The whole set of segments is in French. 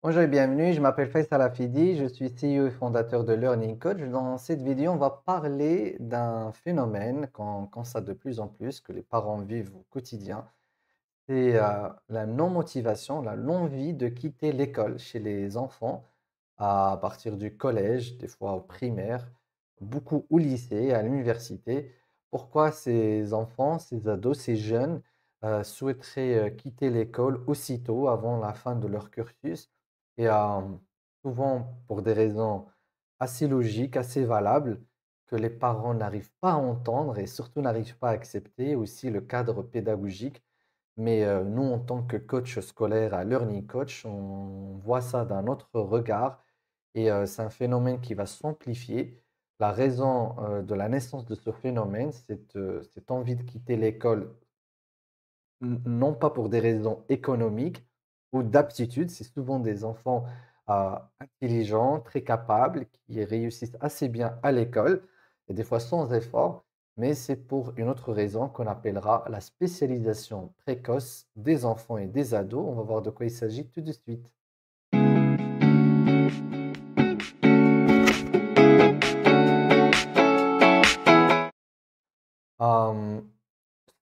Bonjour et bienvenue, je m'appelle Faisal Afidi, je suis CEO et fondateur de Learning Coach. Dans cette vidéo, on va parler d'un phénomène qu'on constate de plus en plus, que les parents vivent au quotidien. C'est la non-motivation, la non-envie de quitter l'école chez les enfants à partir du collège, des fois au primaire, beaucoup au lycée, à l'université. Pourquoi ces enfants, ces ados, ces jeunes souhaiteraient quitter l'école aussitôt avant la fin de leur cursus et souvent pour des raisons assez logiques, assez valables, que les parents n'arrivent pas à entendre et surtout n'arrivent pas à accepter, aussi le cadre pédagogique. Mais nous, en tant que coach scolaire à Learning Coach, on voit ça d'un autre regard et c'est un phénomène qui va s'amplifier. La raison de la naissance de ce phénomène, c'est cette envie de quitter l'école, non pas pour des raisons économiques ou d'aptitude, c'est souvent des enfants intelligents, très capables, qui réussissent assez bien à l'école, et des fois sans effort, mais c'est pour une autre raison qu'on appellera la spécialisation précoce des enfants et des ados. On va voir de quoi il s'agit tout de suite. Euh,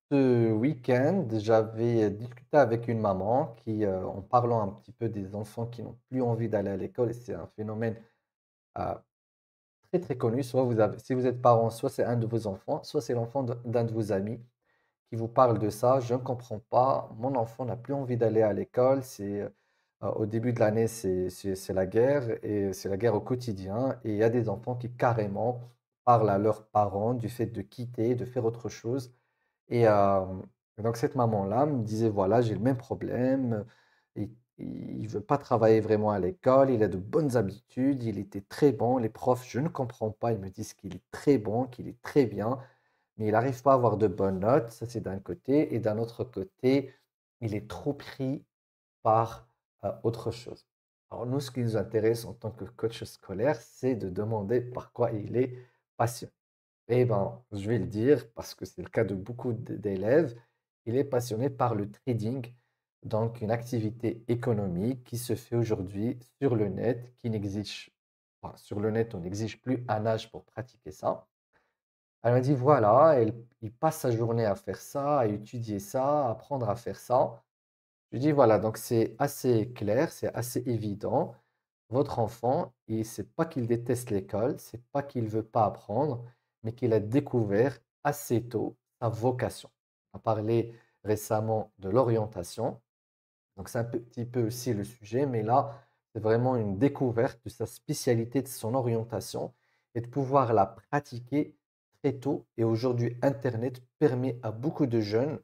Ce week-end, j'avais discuté avec une maman qui, en parlant un petit peu des enfants qui n'ont plus envie d'aller à l'école, et c'est un phénomène euh, très très connu. Soit vous avez, si vous êtes parent, soit c'est un de vos enfants, soit c'est l'enfant d'un de vos amis qui vous parle de ça. Je ne comprends pas, mon enfant n'a plus envie d'aller à l'école. Au début de l'année, c'est la guerre et c'est la guerre au quotidien. Et il y a des enfants qui carrément parlent à leurs parents du fait de quitter, de faire autre chose. Et donc cette maman-là me disait, voilà, j'ai le même problème, il ne veut pas travailler vraiment à l'école, il a de bonnes habitudes, il était très bon, les profs, je ne comprends pas, ils me disent qu'il est très bon, qu'il est très bien, mais il n'arrive pas à avoir de bonnes notes, ça c'est d'un côté, et d'un autre côté, il est trop pris par autre chose. Alors nous, ce qui nous intéresse en tant que coach scolaire, c'est de demander par quoi il est passionné. Eh ben, je vais le dire parce que c'est le cas de beaucoup d'élèves. Il est passionné par le trading, donc une activité économique qui se fait aujourd'hui sur le net, qui n'exige enfin, sur le net, on n'exige plus un âge pour pratiquer ça. Elle m'a dit, voilà, il passe sa journée à faire ça, à étudier ça, à apprendre à faire ça. Je lui dis, voilà, donc c'est assez clair, c'est assez évident. Votre enfant, c'est pas qu'il déteste l'école, c'est pas qu'il veut pas apprendre, mais qu'il a découvert assez tôt sa vocation. On a parlé récemment de l'orientation, donc c'est un petit peu aussi le sujet, mais là, c'est vraiment une découverte de sa spécialité, de son orientation, et de pouvoir la pratiquer très tôt. Et aujourd'hui, Internet permet à beaucoup de jeunes,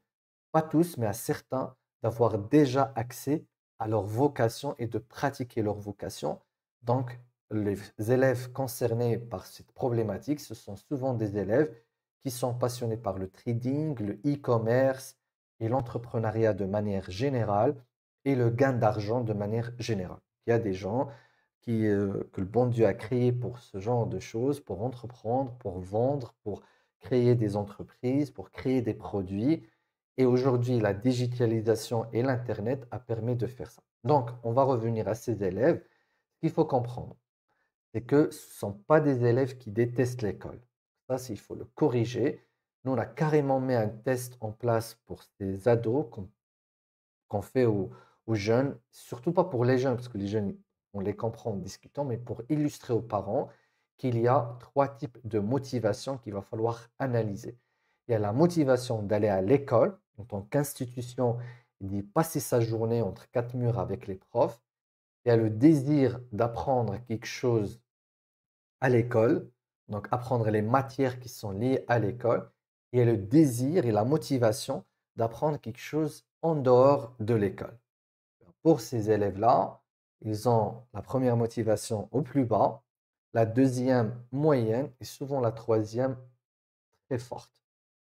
pas tous, mais à certains, d'avoir déjà accès à leur vocation et de pratiquer leur vocation. Donc, les élèves concernés par cette problématique, ce sont souvent des élèves qui sont passionnés par le trading, le e-commerce et l'entrepreneuriat de manière générale et le gain d'argent de manière générale. Il y a des gens que le bon Dieu a créés pour ce genre de choses, pour entreprendre, pour vendre, pour créer des entreprises, pour créer des produits. Et aujourd'hui, la digitalisation et l'Internet a permis de faire ça. Donc, on va revenir à ces élèves. Ce qu'il faut comprendre, c'est que ce ne sont pas des élèves qui détestent l'école. Ça, il faut le corriger. Nous, on a carrément mis un test en place pour ces ados qu'on fait aux jeunes, surtout pas pour les jeunes, parce que les jeunes, on les comprend en discutant, mais pour illustrer aux parents qu'il y a trois types de motivation qu'il va falloir analyser. Il y a la motivation d'aller à l'école en tant qu'institution, d'y passer sa journée entre quatre murs avec les profs. Il y a le désir d'apprendre quelque chose à l'école, donc apprendre les matières qui sont liées à l'école, et le désir et la motivation d'apprendre quelque chose en dehors de l'école. Pour ces élèves-là, ils ont la première motivation au plus bas, la deuxième moyenne et souvent la troisième très forte.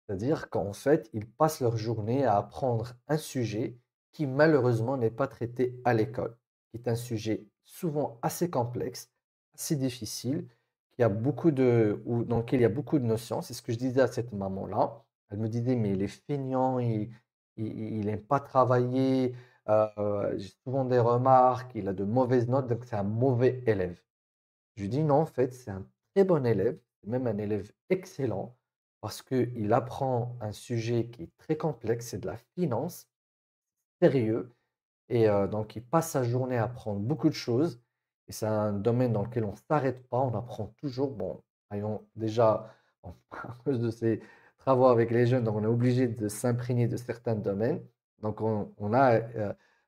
C'est-à-dire qu'en fait, ils passent leur journée à apprendre un sujet qui malheureusement n'est pas traité à l'école, qui est un sujet souvent assez complexe, assez difficile, qui a beaucoup dans lequel il y a beaucoup de notions. C'est ce que je disais à cette maman-là. Elle me disait, mais il est feignant, il n'aime pas travailler, J'ai souvent des remarques, il a de mauvaises notes, donc c'est un mauvais élève. Je lui dis: «Non, en fait, c'est un très bon élève, c'est même un élève excellent parce qu'il apprend un sujet qui est très complexe, c'est de la finance, sérieux et donc il passe sa journée à apprendre beaucoup de choses et c'est un domaine dans lequel on ne s'arrête pas, on apprend toujours». Bon, ayons déjà, bon, à cause de ces travaux avec les jeunes, donc on est obligé de s'imprégner de certains domaines. Donc on a,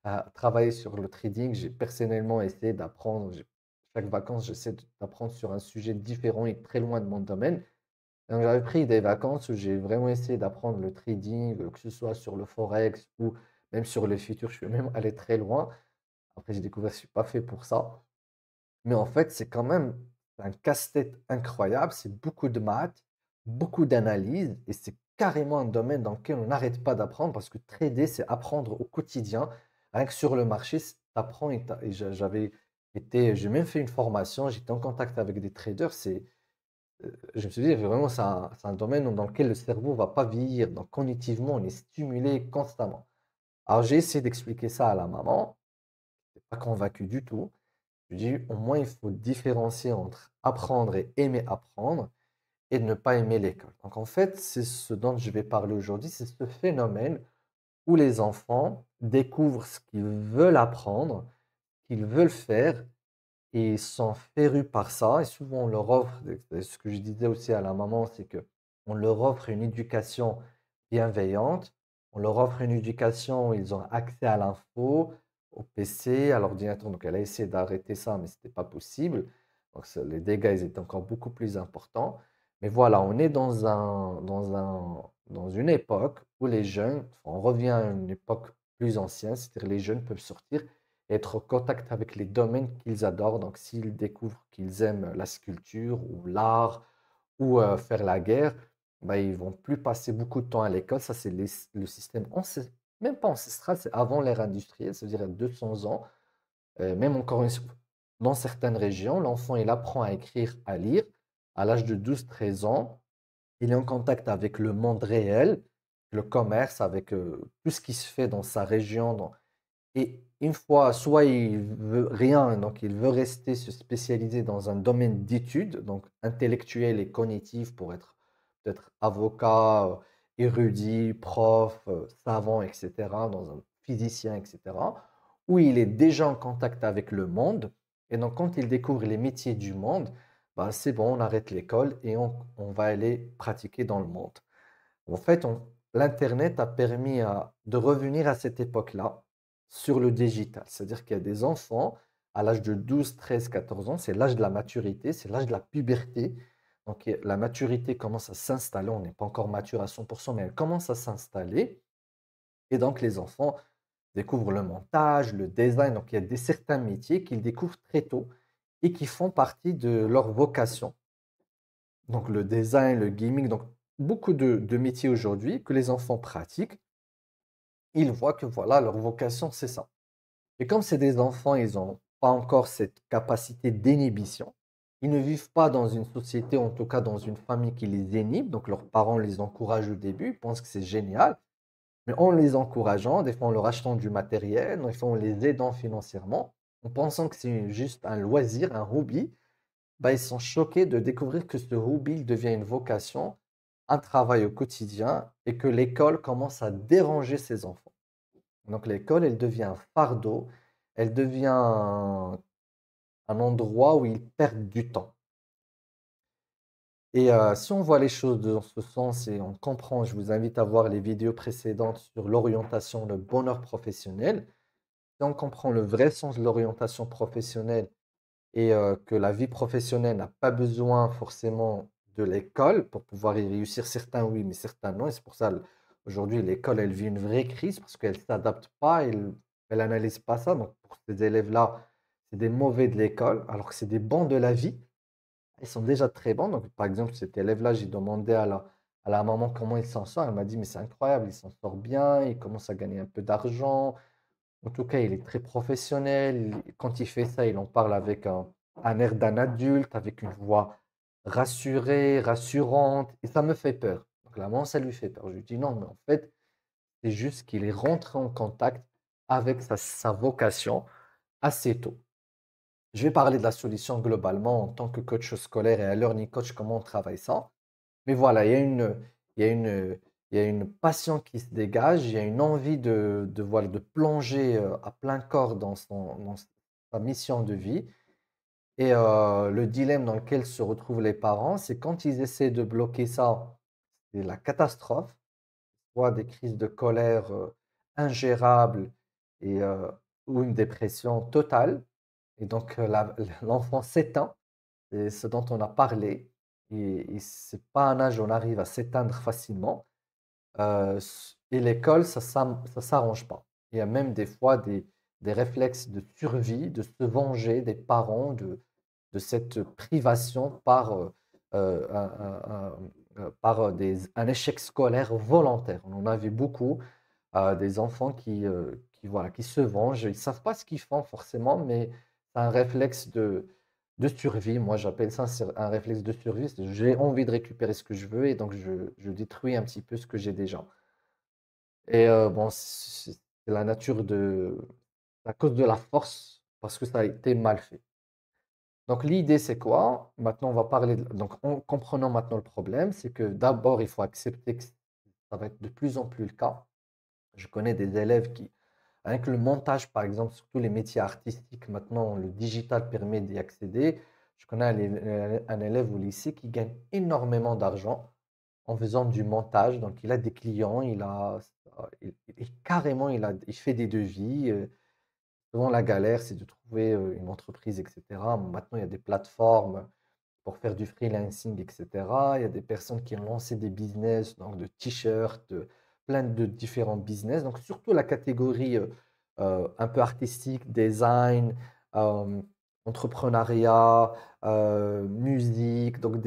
à travailler sur le trading. J'ai personnellement essayé d'apprendre, chaque vacances, j'essaie d'apprendre sur un sujet différent et très loin de mon domaine. Donc j'avais pris des vacances où j'ai vraiment essayé d'apprendre le trading, que ce soit sur le forex ou même sur les futurs. Je suis même allé très loin. Après, j'ai découvert que je ne suis pas fait pour ça. Mais en fait, c'est quand même un casse-tête incroyable. C'est beaucoup de maths, beaucoup d'analyse et c'est carrément un domaine dans lequel on n'arrête pas d'apprendre parce que trader, c'est apprendre au quotidien. Rien que sur le marché, tu apprends et j'ai même fait une formation, j'étais en contact avec des traders. Je me suis dit, vraiment, c'est un domaine dans lequel le cerveau ne va pas vieillir. Donc, cognitivement, on est stimulé constamment. Alors, j'ai essayé d'expliquer ça à la maman. Elle n'est pas convaincue du tout. Je lui dis, au moins, il faut différencier entre apprendre et aimer apprendre et de ne pas aimer l'école. Donc, en fait, c'est ce dont je vais parler aujourd'hui. C'est ce phénomène où les enfants découvrent ce qu'ils veulent apprendre, qu'ils veulent faire et ils sont férus par ça et souvent on leur offre, et ce que je disais aussi à la maman, c'est que on leur offre une éducation bienveillante, on leur offre une éducation où ils ont accès à l'info, au PC, à l'ordinateur. Donc elle a essayé d'arrêter ça, mais ce n'était pas possible. Donc les dégâts, ils étaient encore beaucoup plus importants. Mais voilà, on est dans une époque où les jeunes, on revient à une époque plus ancienne, c'est-à-dire les jeunes peuvent sortir être au contact avec les domaines qu'ils adorent. Donc, s'ils découvrent qu'ils aiment la sculpture ou l'art ou faire la guerre, bah, ils vont plus passer beaucoup de temps à l'école. Ça, c'est le système, même pas ancestral, c'est avant l'ère industrielle, c'est-à-dire il y a 200 ans. Même encore dans certaines régions, l'enfant, il apprend à écrire, à lire à l'âge de 12 13 ans. Il est en contact avec le monde réel, le commerce, avec tout ce qui se fait dans sa région, et une fois, soit il veut rien, donc il veut rester se spécialiser dans un domaine d'études, donc intellectuel et cognitif pour être peut-être avocat, érudit, prof, savant, etc., dans un physicien, etc., où il est déjà en contact avec le monde. Et donc, quand il découvre les métiers du monde, bah, c'est bon, on arrête l'école et on va aller pratiquer dans le monde. En fait, l'Internet a permis de revenir à cette époque-là sur le digital. C'est-à-dire qu'il y a des enfants à l'âge de 12, 13, 14 ans, c'est l'âge de la maturité, c'est l'âge de la puberté. Donc la maturité commence à s'installer, on n'est pas encore mature à 100%, mais elle commence à s'installer. Et donc les enfants découvrent le montage, le design. Donc il y a certains métiers qu'ils découvrent très tôt et qui font partie de leur vocation. Donc le design, le gaming, donc beaucoup de métiers aujourd'hui que les enfants pratiquent, ils voient que voilà, leur vocation, c'est ça. Et comme c'est des enfants, ils n'ont pas encore cette capacité d'inhibition. Ils ne vivent pas dans une société, en tout cas dans une famille qui les inhibe. Donc leurs parents les encouragent au début, ils pensent que c'est génial. Mais en les encourageant, des fois en leur achetant du matériel, des fois en les aidant financièrement, en pensant que c'est juste un loisir, un hobby, bah, ils sont choqués de découvrir que ce hobby devient une vocation, un travail au quotidien et que l'école commence à déranger ces enfants. Donc l'école, elle devient un fardeau, elle devient un endroit où ils perdent du temps. Et si on voit les choses dans ce sens et on comprend, je vous invite à voir les vidéos précédentes sur l'orientation, le bonheur professionnel. Si on comprend le vrai sens de l'orientation professionnelle et que la vie professionnelle n'a pas besoin forcément de l'école pour pouvoir y réussir. Certains oui, mais certains non. Et c'est pour ça, aujourd'hui, l'école, elle vit une vraie crise parce qu'elle ne s'adapte pas, elle n'analyse pas ça. Donc, pour ces élèves-là, c'est des mauvais de l'école, alors que c'est des bons de la vie. Ils sont déjà très bons. Donc, par exemple, cet élève-là, j'ai demandé à la maman comment il s'en sort. Elle m'a dit, mais c'est incroyable, il s'en sort bien, il commence à gagner un peu d'argent. En tout cas, il est très professionnel. Quand il fait ça, il en parle avec un air d'un adulte, avec une voix rassurée, rassurante. Et ça me fait peur. Donc, la maman, ça lui fait peur. Je lui dis non, mais en fait, c'est juste qu'il est rentré en contact avec sa vocation assez tôt. Je vais parler de la solution globalement en tant que coach scolaire et à Learning Coach, comment on travaille ça. Mais voilà, il y a une, il y a une passion qui se dégage, il y a une envie voilà, de plonger à plein corps dans sa mission de vie. Et le dilemme dans lequel se retrouvent les parents, c'est quand ils essaient de bloquer ça, c'est la catastrophe, soit des crises de colère ingérables et, ou une dépression totale. Et donc l'enfant s'éteint, c'est ce dont on a parlé. Et ce n'est pas un âge où on arrive à s'éteindre facilement. Et l'école, ça s'arrange pas. Il y a même des fois des réflexes de survie, de se venger des parents de cette privation par, par un échec scolaire volontaire. On en a vu beaucoup, des enfants voilà, qui se vengent. Ils ne savent pas ce qu'ils font forcément, mais c'est un réflexe de survie. Moi, j'appelle ça un réflexe de survie. J'ai envie de récupérer ce que je veux et donc je détruis un petit peu ce que j'ai déjà. Et bon, c'est la nature à cause de la force, parce que ça a été mal fait. Donc l'idée, c'est quoi? Maintenant, on va parler, donc en comprenant maintenant le problème, c'est que d'abord, il faut accepter que ça va être de plus en plus le cas. Je connais des élèves qui, avec le montage, par exemple, surtout les métiers artistiques, maintenant, le digital permet d'y accéder. Je connais un élève au lycée qui gagne énormément d'argent en faisant du montage. Donc, il a des clients, carrément, il fait des devis. Souvent, la galère, c'est de trouver une entreprise, etc. Maintenant, il y a des plateformes pour faire du freelancing, etc. Il y a des personnes qui ont lancé des business, donc de t-shirts, plein de différents business. Donc, surtout la catégorie un peu artistique, design, euh, entrepreneuriat, musique, donc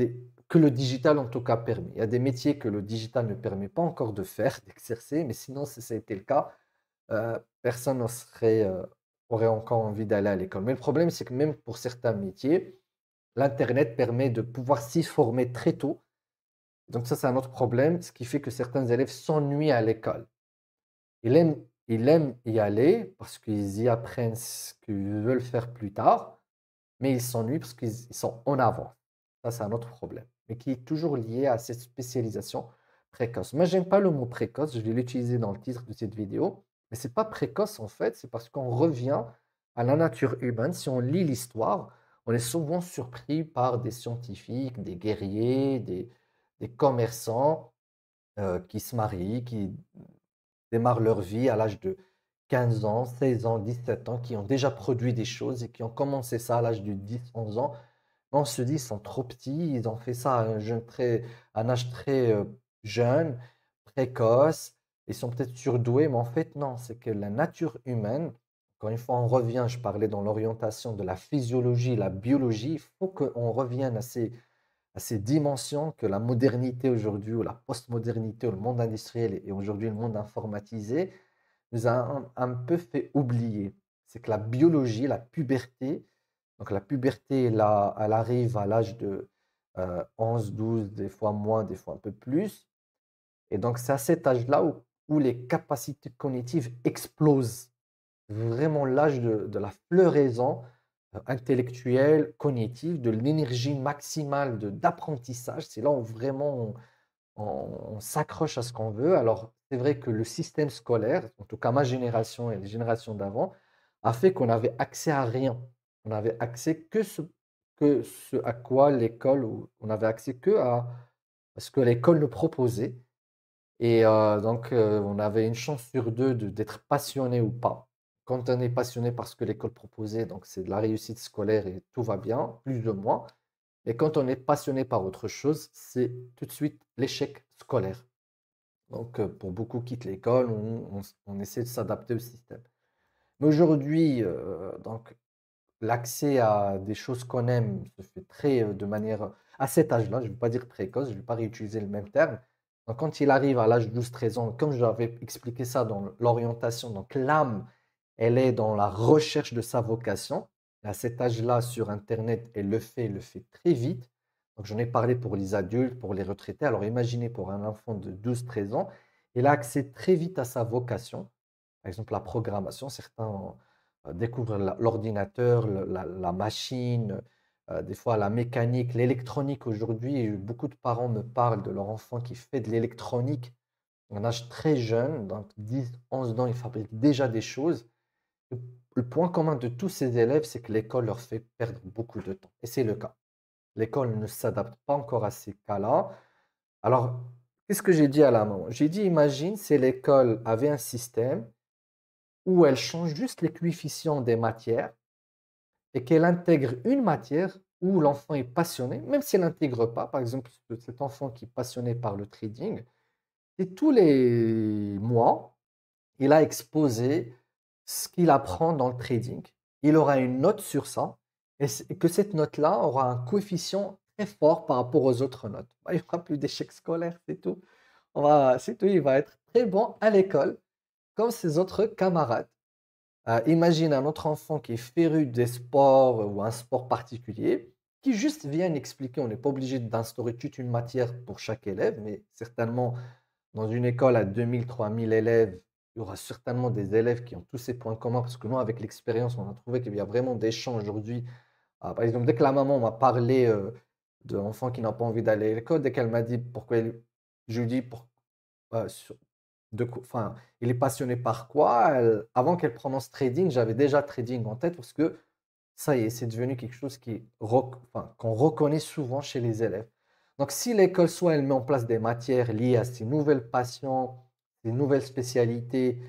que le digital en tout cas permet. Il y a des métiers que le digital ne permet pas encore de faire, d'exercer, mais sinon, si ça a été le cas, personne aurait encore envie d'aller à l'école. Mais le problème, c'est que même pour certains métiers, l'Internet permet de pouvoir s'y former très tôt. Donc ça, c'est un autre problème, ce qui fait que certains élèves s'ennuient à l'école. Ils aiment y aller parce qu'ils y apprennent ce qu'ils veulent faire plus tard, mais ils s'ennuient parce qu'ils sont en avance. Ça, c'est un autre problème, mais qui est toujours lié à cette spécialisation précoce. Moi, j'aime pas le mot précoce, je vais l'utiliser dans le titre de cette vidéo, mais c'est pas précoce en fait, c'est parce qu'on revient à la nature humaine. Si on lit l'histoire, on est souvent surpris par des scientifiques, des guerriers, des commerçants qui se marient, qui démarrent leur vie à l'âge de 15 ans, 16 ans, 17 ans, qui ont déjà produit des choses et qui ont commencé ça à l'âge de 10, 11 ans. On se dit, ils sont trop petits, ils ont fait ça à un âge très jeune, précoce, ils sont peut-être surdoués, mais en fait, non, c'est que la nature humaine, encore une fois, on revient, je parlais dans l'orientation de la physiologie, la biologie, il faut qu'on revienne à ces dimensions que la modernité aujourd'hui, ou la postmodernité, ou le monde industriel et aujourd'hui le monde informatisé, nous a un peu fait oublier. C'est que la biologie, la puberté, donc la puberté, là, elle arrive à l'âge de 11, 12, des fois moins, des fois un peu plus. Et donc c'est à cet âge-là où les capacités cognitives explosent. Vraiment l'âge de la floraison intellectuelle, cognitive, de l'énergie maximale d'apprentissage. C'est là où vraiment on s'accroche à ce qu'on veut. Alors, c'est vrai que le système scolaire, en tout cas ma génération et les générations d'avant, a fait qu'on avait accès à rien. On avait accès que ce à quoi l'école, on avait accès à ce que l'école nous proposait. Et donc, on avait une chance sur deux d'être passionné ou pas. Quand on est passionné par ce que l'école proposait, donc c'est de la réussite scolaire et tout va bien, plus ou moins. Et quand on est passionné par autre chose, c'est tout de suite l'échec scolaire. Donc, pour beaucoup quittent l'école, on essaie de s'adapter au système. Mais aujourd'hui, donc, l'accès à des choses qu'on aime se fait de manière, à cet âge-là, je ne vais pas dire précoce, je ne vais pas réutiliser le même terme. Donc, quand il arrive à l'âge de 12-13 ans, comme j'avais expliqué ça dans l'orientation, donc l'âme, elle est dans la recherche de sa vocation. À cet âge-là, sur Internet, elle le fait très vite. Donc, j'en ai parlé pour les adultes, pour les retraités. Alors, imaginez pour un enfant de 12-13 ans, il a accès très vite à sa vocation. Par exemple, la programmation, certains découvrent l'ordinateur, la machine, des fois la mécanique, l'électronique. Aujourd'hui, beaucoup de parents me parlent de leur enfant qui fait de l'électronique à un âge très jeune, donc 10, 11 ans, ils fabriquent déjà des choses. Le le point commun de tous ces élèves, c'est que l'école leur fait perdre beaucoup de temps. Et c'est le cas. L'école ne s'adapte pas encore à ces cas-là. Alors, qu'est-ce que j'ai dit à la maman? J'ai dit, imagine si l'école avait un système où elle change juste les coefficients des matières et qu'elle intègre une matière où l'enfant est passionné, même si elle n'intègre pas, par exemple, cet enfant qui est passionné par le trading, et tous les mois, il a exposé ce qu'il apprend dans le trading. Il aura une note sur ça et que cette note-là aura un coefficient très fort par rapport aux autres notes. Il n'y aura plus d'échecs scolaires, c'est tout. C'est tout, il va être très bon à l'école, comme ses autres camarades. Imagine un autre enfant qui est féru des sports ou un sport particulier, qui juste vient expliquer. On n'est pas obligé d'instaurer toute une matière pour chaque élève, mais certainement dans une école à 2000, 3000 élèves, il y aura certainement des élèves qui ont tous ces points communs, parce que nous, avec l'expérience, on a trouvé qu'il y a vraiment des champs aujourd'hui. Par exemple, dès que la maman m'a parlé de l'enfant qui n'a pas envie d'aller à l'école, dès qu'elle m'a dit pourquoi je lui dis sur- enfin, il est passionné par quoi, avant qu'elle prononce trading, j'avais déjà trading en tête parce que ça y est, c'est devenu quelque chose enfin, qu'on reconnaît souvent chez les élèves. Donc, si l'école, soit elle met en place des matières liées à ces nouvelles passions, ces nouvelles spécialités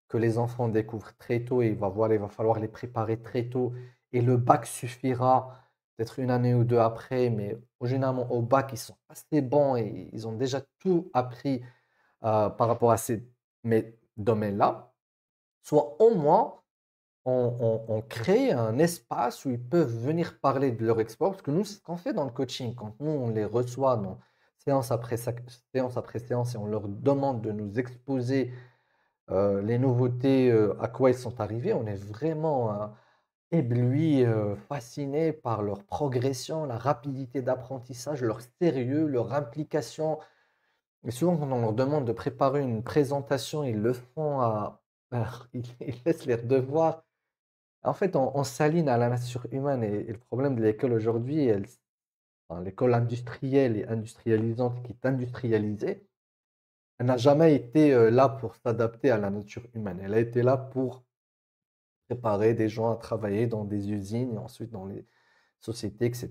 que les enfants découvrent très tôt, et il va falloir les préparer très tôt, et le bac suffira peut-être une année ou deux après, mais généralement au bac, ils sont assez bons et ils ont déjà tout appris par rapport à ces domaines-là, soit au moins on crée un espace où ils peuvent venir parler de leur export, parce que nous, c'est ce qu'on fait dans le coaching, quand nous, on les reçoit séance après séance et on leur demande de nous exposer les nouveautés, à quoi ils sont arrivés, on est vraiment éblouis, fascinés par leur progression, la rapidité d'apprentissage, leur sérieux, leur implication. Et souvent, quand on leur demande de préparer une présentation, ils le font ils laissent les devoirs. En fait, on s'aligne à la nature humaine et le problème de l'école aujourd'hui, enfin, l'école industrielle et industrialisante qui est industrialisée, elle n'a jamais été là pour s'adapter à la nature humaine. Elle a été là pour préparer des gens à travailler dans des usines et ensuite dans les sociétés, etc.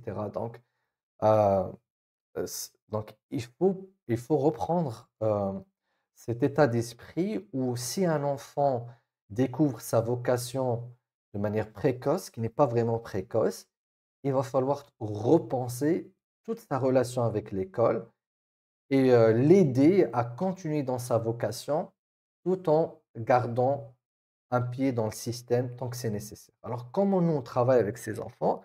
Euh, donc il faut reprendre cet état d'esprit où si un enfant découvre sa vocation de manière précoce, qui n'est pas vraiment précoce, il va falloir repenser toute sa relation avec l'école et l'aider à continuer dans sa vocation tout en gardant un pied dans le système tant que c'est nécessaire. Alors, comment nous on travaille avec ces enfants?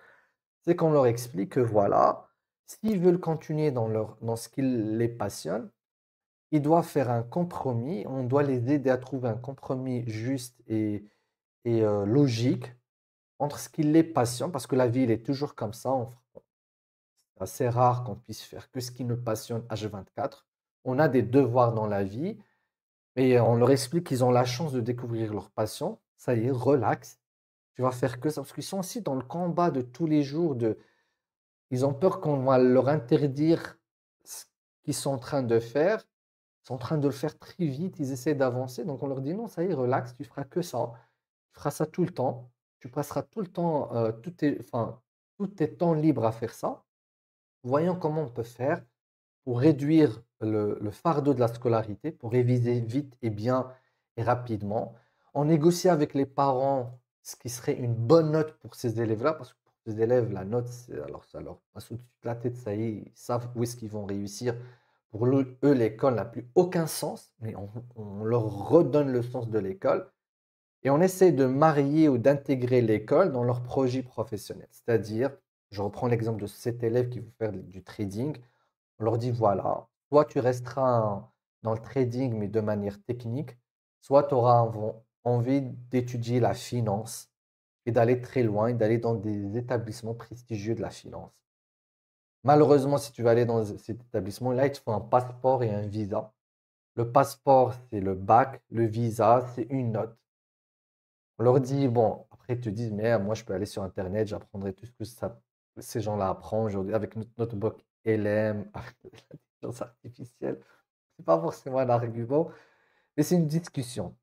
C'est qu'on leur explique que voilà, s'ils veulent continuer dans ce qui les passionne, ils doivent faire un compromis. On doit les aider à trouver un compromis juste et logique entre ce qui les passionne, parce que la vie, elle est toujours comme ça. C'est assez rare qu'on puisse faire que ce qui nous passionne H24. On a des devoirs dans la vie et on leur explique qu'ils ont la chance de découvrir leur passion. Ça y est, relax. Tu vas faire que ça, parce qu'ils sont aussi dans le combat de tous les jours de. Ils ont peur qu'on va leur interdire ce qu'ils sont en train de faire. Ils sont en train de le faire très vite, ils essaient d'avancer. Donc on leur dit non, ça y est, relax, tu feras que ça. Tu feras ça tout le temps. Tu passeras tout le temps, enfin, tous tes temps libres à faire ça. Voyons comment on peut faire pour réduire le fardeau de la scolarité, pour réviser vite et bien et rapidement. On négocie avec les parents ce qui serait une bonne note pour ces élèves-là, parce que pour ces élèves, la note, alors ça leur passe au-dessus de la tête, ça y est, ils savent où est-ce qu'ils vont réussir. Pour eux, l'école n'a plus aucun sens, mais on leur redonne le sens de l'école et on essaie de marier ou d'intégrer l'école dans leur projet professionnel. C'est-à-dire, je reprends l'exemple de cet élève qui veut faire du trading. On leur dit, voilà, soit tu resteras dans le trading, mais de manière technique, soit tu auras envie d'étudier la finance et d'aller très loin et d'aller dans des établissements prestigieux de la finance. Malheureusement, si tu veux aller dans cet établissement-là, il te faut un passeport et un visa. Le passeport, c'est le bac. Le visa, c'est une note. On leur dit, bon, après ils te disent, mais moi je peux aller sur Internet, j'apprendrai tout ce que ces gens-là apprennent aujourd'hui avec notre notebook LM, avec l'intelligence artificielle. C'est pas forcément un argument, mais c'est une discussion.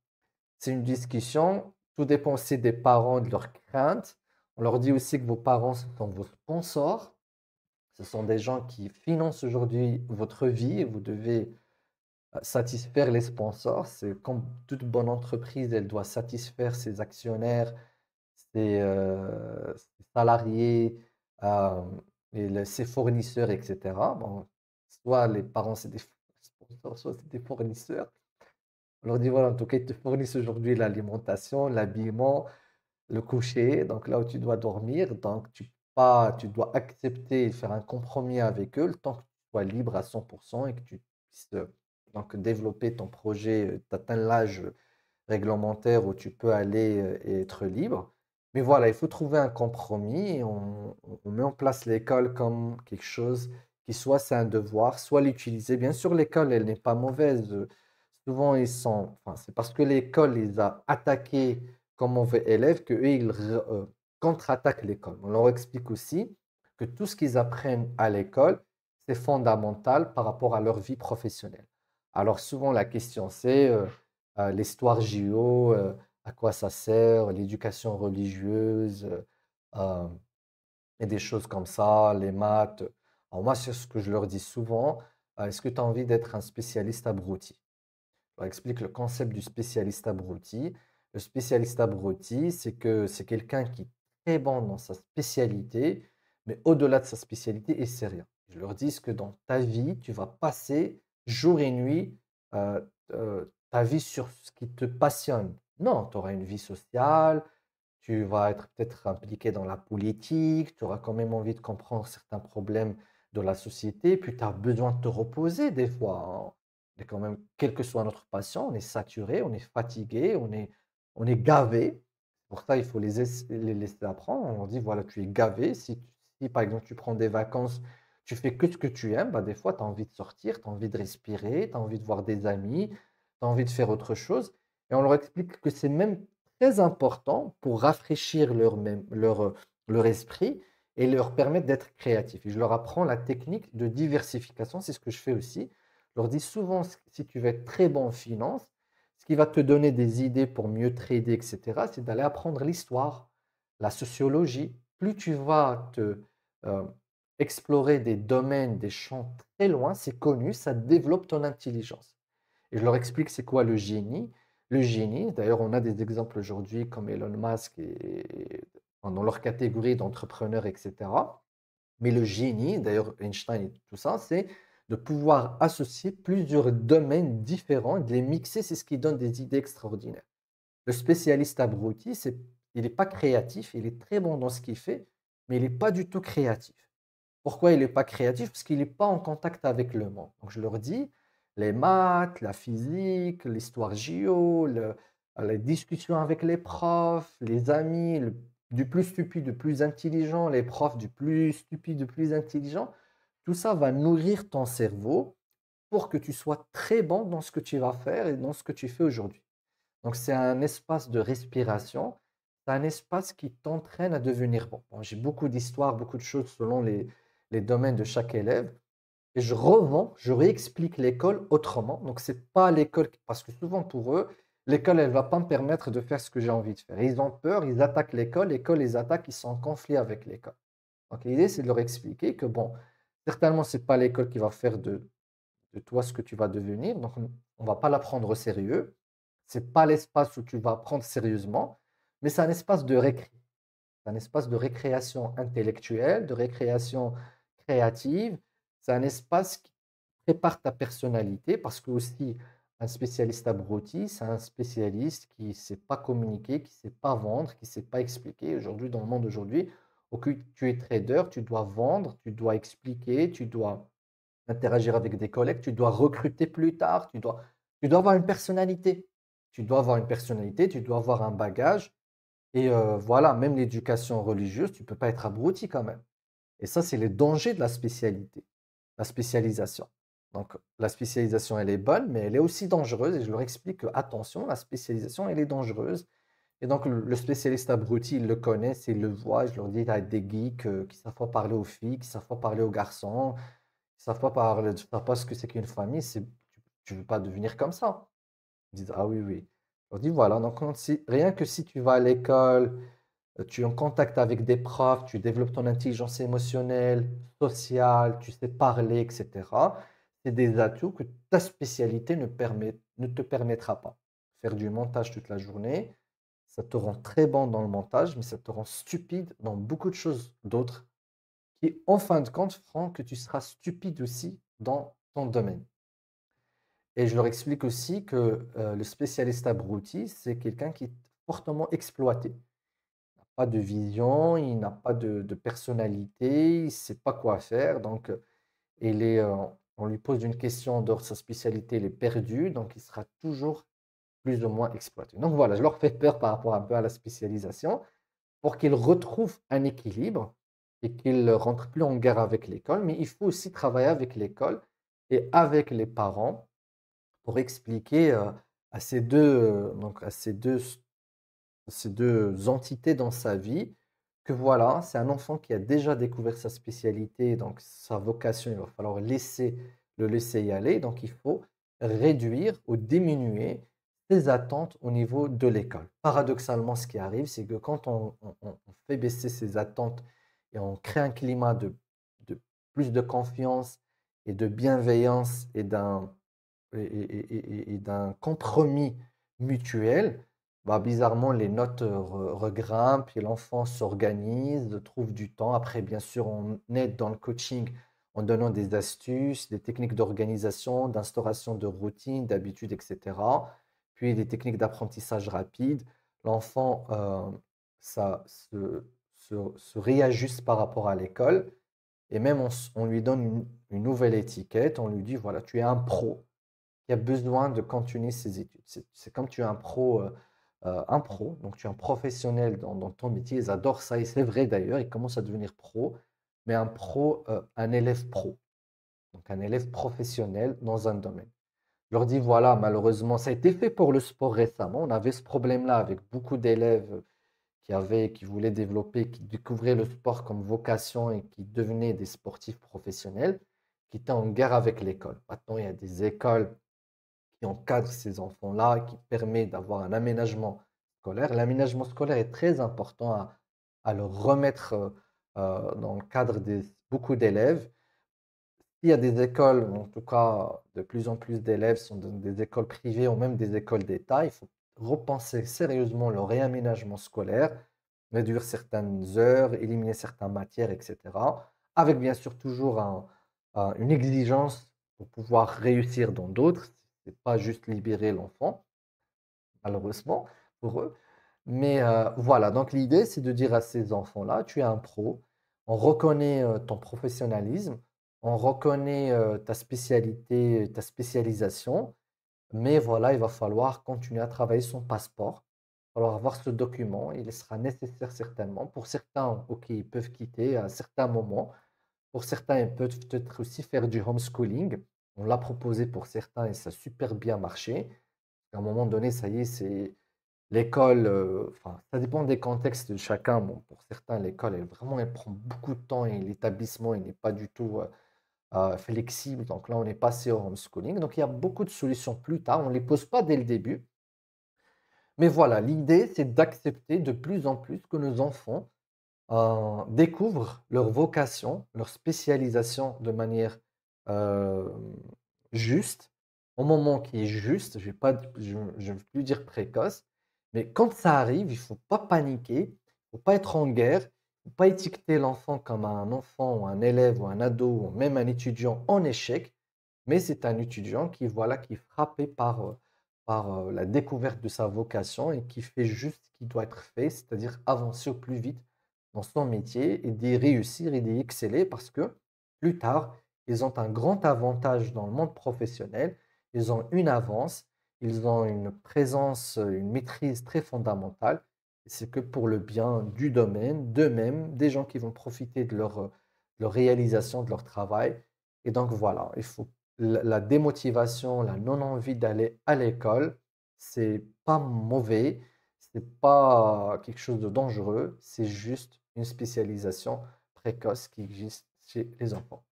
C'est une discussion. Tout dépend aussi des parents, de leurs craintes. On leur dit aussi que vos parents sont vos sponsors. Ce sont des gens qui financent aujourd'hui votre vie et vous devez satisfaire les sponsors. C'est comme toute bonne entreprise, elle doit satisfaire ses actionnaires, ses salariés, euh, ses fournisseurs, etc. Bon, soit les parents, c'est des sponsors, soit c'est des fournisseurs. On leur dit, voilà, en tout cas, ils te fournissent aujourd'hui l'alimentation, l'habillement, le coucher, donc là où tu dois dormir. Donc, tu dois accepter et faire un compromis avec eux le temps que tu sois libre à 100% et que tu puisses donc, développer ton projet, tu l'âge réglementaire où tu peux aller et être libre. Mais voilà, il faut trouver un compromis et on met en place l'école comme quelque chose qui soit c'est un devoir, soit l'utiliser. Bien sûr, l'école, elle n'est pas mauvaise. Souvent, enfin, c'est parce que l'école les a attaqués comme mauvais élèves qu'eux, contre-attaquent l'école. On leur explique aussi que tout ce qu'ils apprennent à l'école, c'est fondamental par rapport à leur vie professionnelle. Alors souvent, la question, c'est l'histoire JO, à quoi ça sert, l'éducation religieuse, euh, et des choses comme ça, les maths. Alors moi, c'est ce que je leur dis souvent. Est-ce que tu as envie d'être un spécialiste abruti? Je leur explique le concept du spécialiste abruti. Le spécialiste abruti, c'est que c'est quelqu'un qui est très bon dans sa spécialité, mais au-delà de sa spécialité, il sait rien. Je leur dis que dans ta vie, tu vas passer jour et nuit euh, ta vie sur ce qui te passionne. Non, tu auras une vie sociale, tu vas être peut-être impliqué dans la politique, tu auras quand même envie de comprendre certains problèmes de la société, puis tu as besoin de te reposer des fois, hein. On est quand même, quel que soit notre patient, on est saturé, on est fatigué, on est gavé. Pour ça, il faut les laisser apprendre. On leur dit, voilà, tu es gavé. Si par exemple tu prends des vacances, tu fais que ce que tu aimes, bah, des fois tu as envie de sortir, tu as envie de respirer, tu as envie de voir des amis, tu as envie de faire autre chose. Et on leur explique que c'est même très important pour rafraîchir leur esprit et leur permettre d'être créatifs. Et je leur apprends la technique de diversification, c'est ce que je fais aussi. Je leur dis souvent, si tu veux être très bon en finance, ce qui va te donner des idées pour mieux trader, etc., c'est d'aller apprendre l'histoire, la sociologie. Plus tu vas euh, explorer des domaines, des champs très loin, c'est connu, ça développe ton intelligence. Et je leur explique c'est quoi le génie. Le génie, d'ailleurs, on a des exemples aujourd'hui comme Elon Musk dans leur catégorie d'entrepreneurs, etc. Mais le génie, d'ailleurs, Einstein et tout ça, c'est de pouvoir associer plusieurs domaines différents et de les mixer. C'est ce qui donne des idées extraordinaires. Le spécialiste abruti, il n'est pas créatif, il est très bon dans ce qu'il fait, mais il n'est pas du tout créatif. Pourquoi il n'est pas créatif? Parce qu'il n'est pas en contact avec le monde. Donc je leur dis, les maths, la physique, l'histoire géo, les discussions avec les profs, les amis, du plus stupide du plus intelligent, les profs du plus stupide du plus intelligent, tout ça va nourrir ton cerveau pour que tu sois très bon dans ce que tu vas faire et dans ce que tu fais aujourd'hui. Donc c'est un espace de respiration, c'est un espace qui t'entraîne à devenir bon. Bon, j'ai beaucoup d'histoires, beaucoup de choses selon les domaines de chaque élève. Et je réexplique l'école autrement. Donc, c'est pas l'école, parce que souvent pour eux, l'école, elle va pas me permettre de faire ce que j'ai envie de faire. Et ils ont peur, ils attaquent l'école les attaque, ils sont en conflit avec l'école. Donc, l'idée, c'est de leur expliquer que, bon, certainement, c'est pas l'école qui va faire de toi ce que tu vas devenir. Donc, on va pas la prendre au sérieux. C'est pas l'espace où tu vas apprendre sérieusement, mais c'est un espace de récré. C'est un espace de récréation intellectuelle, de récréation créative. C'est un espace qui prépare ta personnalité parce que aussi un spécialiste abruti, c'est un spécialiste qui ne sait pas communiquer, qui ne sait pas vendre, qui ne sait pas expliquer. Aujourd'hui, dans le monde d'aujourd'hui, tu es trader, tu dois vendre, tu dois expliquer, tu dois interagir avec des collègues, tu dois recruter plus tard, tu dois avoir une personnalité. Tu dois avoir une personnalité, tu dois avoir un bagage. Et voilà, même l'éducation religieuse, tu ne peux pas être abruti quand même. Et ça, c'est les dangers de la spécialité, la spécialisation. Donc, la spécialisation, elle est bonne, mais elle est aussi dangereuse. Et je leur explique que, attention, la spécialisation, elle est dangereuse. Et donc, le spécialiste abruti, il le connaît, il le voit, je leur dis, il y a des geeks qui savent pas parler aux filles, qui savent pas parler aux garçons, qui savent pas parler, qui savent pas ce que c'est qu'une famille, tu veux pas devenir comme ça. Ils disent, ah oui, oui. Je leur dis, voilà, donc rien que si tu vas à l'école, tu es en contact avec des profs, tu développes ton intelligence émotionnelle, sociale, tu sais parler, etc. C'est des atouts que ta spécialité ne te permettra pas. Faire du montage toute la journée, ça te rend très bon dans le montage, mais ça te rend stupide dans beaucoup de choses d'autres qui, en fin de compte, feront que tu seras stupide aussi dans ton domaine. Et je leur explique aussi que le spécialiste abruti, c'est quelqu'un qui est fortement exploité. Pas de vision, il n'a pas de personnalité, il ne sait pas quoi faire. Donc, on lui pose une question de sa spécialité, il est perdu, donc il sera toujours plus ou moins exploité. Donc voilà, je leur fais peur par rapport un peu à la spécialisation pour qu'ils retrouvent un équilibre et qu'ils ne rentrent plus en guerre avec l'école. Mais il faut aussi travailler avec l'école et avec les parents pour expliquer à ces deux entités dans sa vie que voilà, c'est un enfant qui a déjà découvert sa spécialité, donc sa vocation, il va falloir le laisser y aller. Donc, il faut réduire ou diminuer ses attentes au niveau de l'école. Paradoxalement, ce qui arrive, c'est que quand on fait baisser ses attentes et on crée un climat de plus de confiance et de bienveillance et d'un compromis mutuel, bah, bizarrement, les notes regrimpent et l'enfant s'organise, trouve du temps. Après, bien sûr, on aide dans le coaching en donnant des astuces, des techniques d'organisation, d'instauration de routines, d'habitudes, etc. Puis des techniques d'apprentissage rapide. L'enfant, ça se réajuste par rapport à l'école. Et même, on lui donne une nouvelle étiquette. On lui dit, voilà, tu es un pro qui a besoin de continuer ses études. C'est comme tu es un pro, donc tu es un professionnel dans ton métier. Ils adorent ça et c'est vrai d'ailleurs, ils commencent à devenir pro, mais un pro, un élève pro, donc un élève professionnel dans un domaine. Je leur dis, voilà, malheureusement, ça a été fait pour le sport récemment. On avait ce problème-là avec beaucoup d'élèves qui voulaient développer, qui découvraient le sport comme vocation et qui devenaient des sportifs professionnels, qui étaient en guerre avec l'école. Maintenant, il y a des écoles qui encadre ces enfants-là, qui permet d'avoir un aménagement scolaire. L'aménagement scolaire est très important à le remettre dans le cadre de beaucoup d'élèves. Il y a des écoles, en tout cas de plus en plus d'élèves sont dans des écoles privées ou même des écoles d'État, il faut repenser sérieusement le réaménagement scolaire, réduire certaines heures, éliminer certaines matières, etc. Avec bien sûr toujours une exigence pour pouvoir réussir dans d'autres. Ce n'est pas juste libérer l'enfant, malheureusement pour eux. Mais voilà, donc l'idée, c'est de dire à ces enfants-là, tu es un pro, on reconnaît ton professionnalisme, on reconnaît ta spécialité, ta spécialisation, mais voilà, il va falloir continuer à travailler son passeport. Il va falloir avoir ce document, il sera nécessaire certainement. Pour certains, ok, ils peuvent quitter à certains moments. Pour certains, ils peuvent peut-être aussi faire du homeschooling. On l'a proposé pour certains et ça a super bien marché. À un moment donné, ça y est, c'est l'école, enfin, ça dépend des contextes de chacun. Bon, pour certains, l'école, elle prend beaucoup de temps et l'établissement, il n'est pas du tout flexible. Donc là, on est passé au homeschooling. Donc, il y a beaucoup de solutions plus tard. On ne les pose pas dès le début. Mais voilà, l'idée, c'est d'accepter de plus en plus que nos enfants découvrent leur vocation, leur spécialisation de manière euh, juste, au moment qui est juste, je ne veux plus dire précoce, mais quand ça arrive, il ne faut pas paniquer, il ne faut pas être en guerre, il ne faut pas étiqueter l'enfant comme un enfant ou un élève ou un ado ou même un étudiant en échec, mais c'est un étudiant qui, voilà, qui est frappé par la découverte de sa vocation et qui fait juste ce qui doit être fait, c'est-à-dire avancer au plus vite dans son métier et d'y réussir et d'y exceller parce que plus tard, ils ont un grand avantage dans le monde professionnel, ils ont une avance, ils ont une présence, une maîtrise très fondamentale. C'est que pour le bien du domaine, d'eux-mêmes, des gens qui vont profiter de leur réalisation, de leur travail. Et donc voilà, il faut la démotivation, la non-envie d'aller à l'école, c'est pas mauvais, C'est pas quelque chose de dangereux, c'est juste une spécialisation précoce qui existe chez les enfants.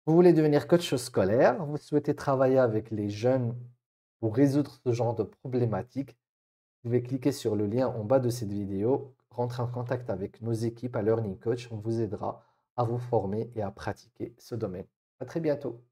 Vous voulez devenir coach scolaire, vous souhaitez travailler avec les jeunes pour résoudre ce genre de problématiques, vous pouvez cliquer sur le lien en bas de cette vidéo, rentrer en contact avec nos équipes à Learning Coach, on vous aidera à vous former et à pratiquer ce domaine. À très bientôt.